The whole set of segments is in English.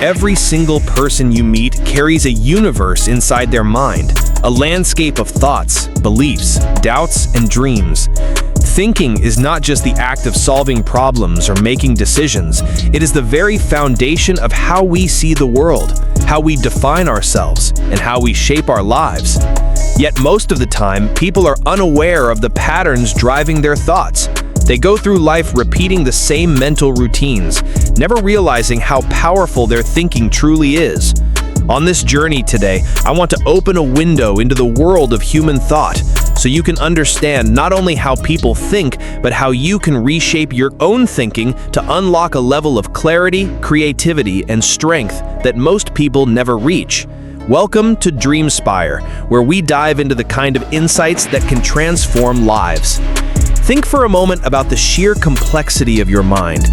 Every single person you meet carries a universe inside their mind, a landscape of thoughts, beliefs, doubts, and dreams. Thinking is not just the act of solving problems or making decisions. It is the very foundation of how we see the world, how we define ourselves, and how we shape our lives. Yet most of the time, people are unaware of the patterns driving their thoughts. They go through life repeating the same mental routines, never realizing how powerful their thinking truly is. On this journey today, I want to open a window into the world of human thought, so you can understand not only how people think, but how you can reshape your own thinking to unlock a level of clarity, creativity, and strength that most people never reach. Welcome to Dreamspire, where we dive into the kind of insights that can transform lives. Think for a moment about the sheer complexity of your mind.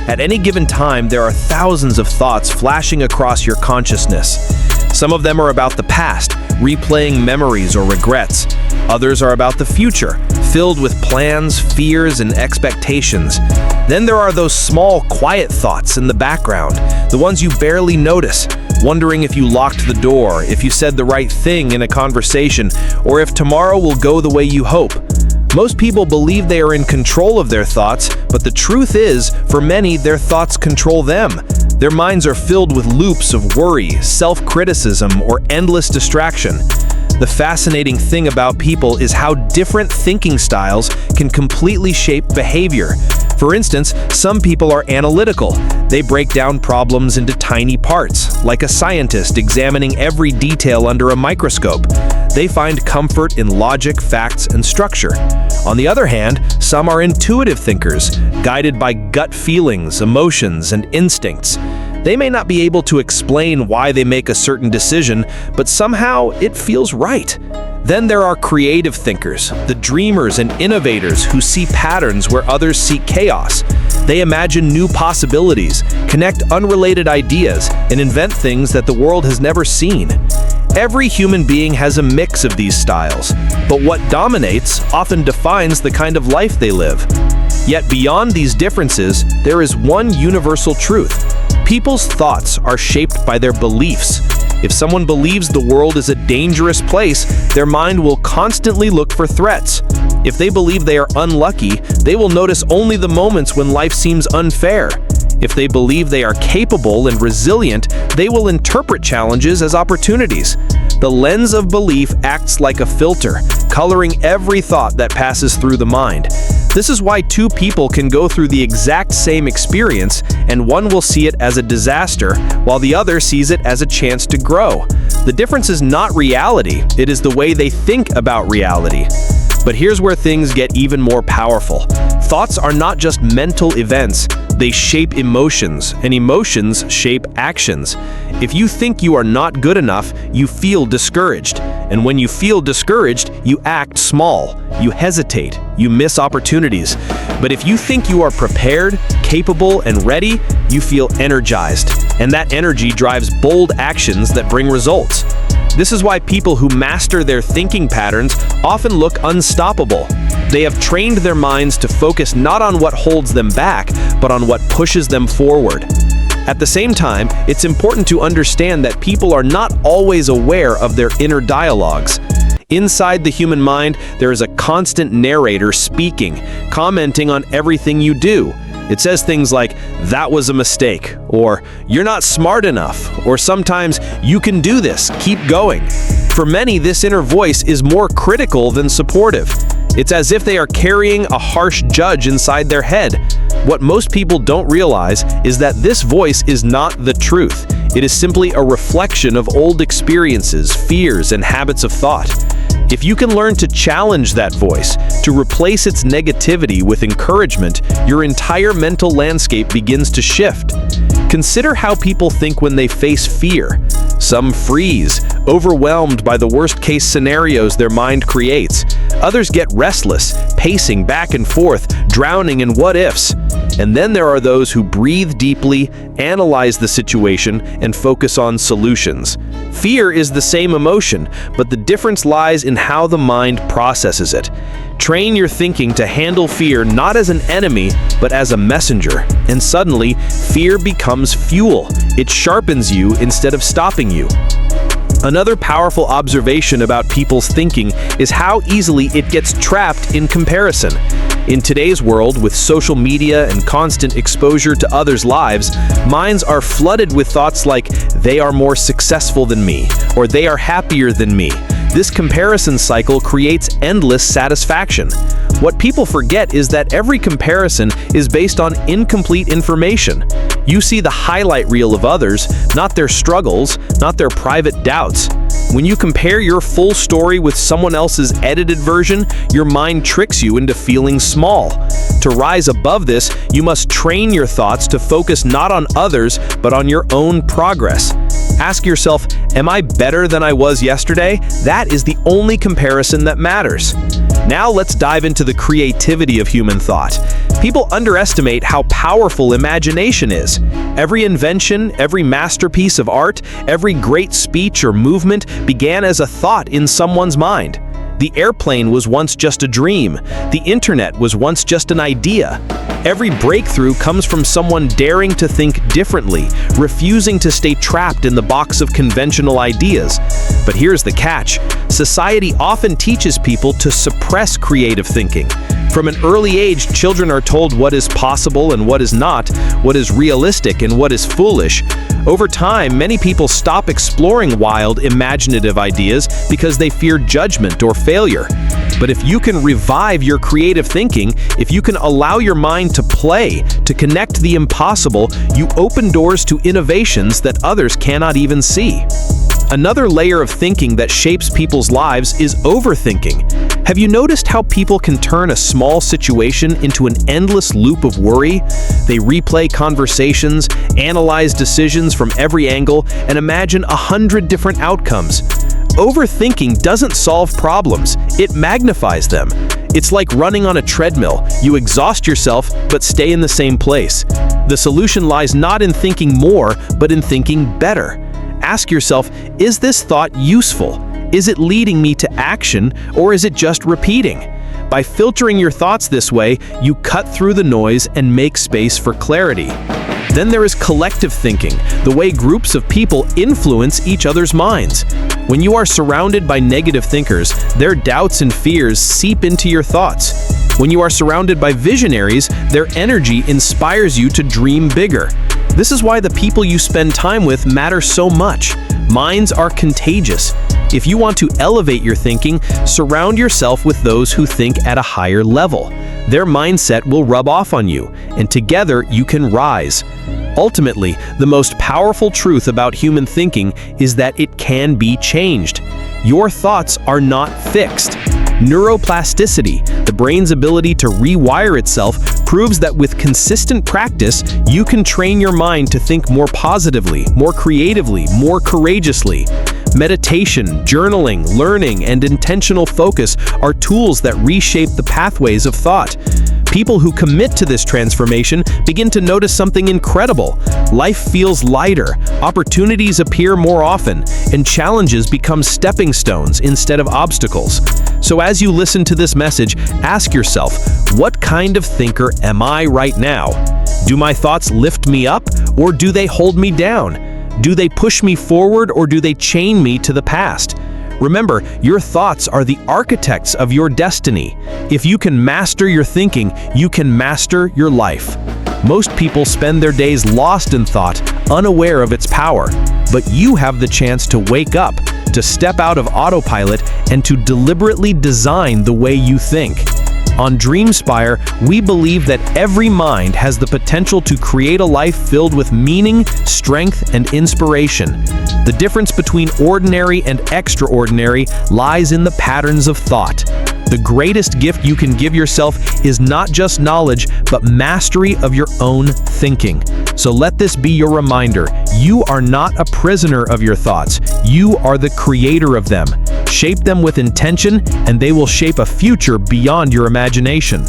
At any given time, there are thousands of thoughts flashing across your consciousness. Some of them are about the past, replaying memories or regrets. Others are about the future, filled with plans, fears, and expectations. Then there are those small, quiet thoughts in the background, the ones you barely notice, wondering if you locked the door, if you said the right thing in a conversation, or if tomorrow will go the way you hope. Most people believe they are in control of their thoughts, but the truth is, for many, their thoughts control them. Their minds are filled with loops of worry, self-criticism, or endless distraction. The fascinating thing about people is how different thinking styles can completely shape behavior. For instance, some people are analytical. They break down problems into tiny parts, like a scientist examining every detail under a microscope. They find comfort in logic, facts, and structure. On the other hand, some are intuitive thinkers, guided by gut feelings, emotions, and instincts. They may not be able to explain why they make a certain decision, but somehow it feels right. Then there are creative thinkers, the dreamers and innovators who see patterns where others see chaos. They imagine new possibilities, connect unrelated ideas, and invent things that the world has never seen. Every human being has a mix of these styles, but what dominates often defines the kind of life they live. Yet beyond these differences, there is one universal truth. People's thoughts are shaped by their beliefs. If someone believes the world is a dangerous place, their mind will constantly look for threats. If they believe they are unlucky, they will notice only the moments when life seems unfair. If they believe they are capable and resilient, they will interpret challenges as opportunities. The lens of belief acts like a filter, coloring every thought that passes through the mind. This is why two people can go through the exact same experience, and one will see it as a disaster, while the other sees it as a chance to grow. The difference is not reality, it is the way they think about reality. But here's where things get even more powerful. Thoughts are not just mental events, they shape emotions, and emotions shape actions. If you think you are not good enough, you feel discouraged. And when you feel discouraged, you act small, you hesitate, you miss opportunities. But if you think you are prepared, capable, and ready, you feel energized. And that energy drives bold actions that bring results. This is why people who master their thinking patterns often look unstoppable. They have trained their minds to focus not on what holds them back, but on what pushes them forward. At the same time, it's important to understand that people are not always aware of their inner dialogues. Inside the human mind, there is a constant narrator speaking, commenting on everything you do. It says things like, "That was a mistake," or "You're not smart enough," or sometimes, "You can do this, keep going." For many, this inner voice is more critical than supportive. It's as if they are carrying a harsh judge inside their head. What most people don't realize is that this voice is not the truth. It is simply a reflection of old experiences, fears, and habits of thought. If you can learn to challenge that voice, to replace its negativity with encouragement, your entire mental landscape begins to shift. Consider how people think when they face fear. Some freeze, overwhelmed by the worst-case scenarios their mind creates. Others get restless, pacing back and forth, drowning in what-ifs. And then there are those who breathe deeply, analyze the situation, and focus on solutions. Fear is the same emotion, but the difference lies in how the mind processes it. Train your thinking to handle fear not as an enemy, but as a messenger. And suddenly, fear becomes fuel. It sharpens you instead of stopping you. Another powerful observation about people's thinking is how easily it gets trapped in comparison. In today's world, with social media and constant exposure to others' lives, minds are flooded with thoughts like, "They are more successful than me," or "They are happier than me." This comparison cycle creates endless satisfaction. What people forget is that every comparison is based on incomplete information. You see the highlight reel of others, not their struggles, not their private doubts. When you compare your full story with someone else's edited version, your mind tricks you into feeling small. To rise above this, you must train your thoughts to focus not on others, but on your own progress. Ask yourself, am I better than I was yesterday? That is the only comparison that matters. Now let's dive into the creativity of human thought. People underestimate how powerful imagination is. Every invention, every masterpiece of art, every great speech or movement began as a thought in someone's mind. The airplane was once just a dream. The internet was once just an idea. Every breakthrough comes from someone daring to think differently, refusing to stay trapped in the box of conventional ideas. But here's the catch. Society often teaches people to suppress creative thinking. From an early age, children are told what is possible and what is not, what is realistic and what is foolish. Over time, many people stop exploring wild, imaginative ideas because they fear judgment or failure. But if you can revive your creative thinking, if you can allow your mind to play, to connect the impossible, you open doors to innovations that others cannot even see. Another layer of thinking that shapes people's lives is overthinking. Have you noticed how people can turn a small situation into an endless loop of worry? They replay conversations, analyze decisions from every angle, and imagine 100 different outcomes. Overthinking doesn't solve problems, it magnifies them. It's like running on a treadmill. You exhaust yourself, but stay in the same place. The solution lies not in thinking more, but in thinking better. Ask yourself, is this thought useful? Is it leading me to action, or is it just repeating? By filtering your thoughts this way, you cut through the noise and make space for clarity. Then there is collective thinking, the way groups of people influence each other's minds. When you are surrounded by negative thinkers, their doubts and fears seep into your thoughts. When you are surrounded by visionaries, their energy inspires you to dream bigger. This is why the people you spend time with matter so much. Minds are contagious. If you want to elevate your thinking, surround yourself with those who think at a higher level. Their mindset will rub off on you, and together you can rise. Ultimately, the most powerful truth about human thinking is that it can be changed. Your thoughts are not fixed. Neuroplasticity, the brain's ability to rewire itself, proves that with consistent practice, you can train your mind to think more positively, more creatively, more courageously. Meditation, journaling, learning, and intentional focus are tools that reshape the pathways of thought. People who commit to this transformation begin to notice something incredible. Life feels lighter, opportunities appear more often, and challenges become stepping stones instead of obstacles. So as you listen to this message, ask yourself, what kind of thinker am I right now? Do my thoughts lift me up, or do they hold me down? Do they push me forward, or do they chain me to the past? Remember, your thoughts are the architects of your destiny. If you can master your thinking, you can master your life. Most people spend their days lost in thought, unaware of its power. But you have the chance to wake up, to step out of autopilot, and to deliberately design the way you think. On Dreamspire, we believe that every mind has the potential to create a life filled with meaning, strength, and inspiration. The difference between ordinary and extraordinary lies in the patterns of thought. The greatest gift you can give yourself is not just knowledge, but mastery of your own thinking. So let this be your reminder. You are not a prisoner of your thoughts. You are the creator of them. Shape them with intention, and they will shape a future beyond your imagination.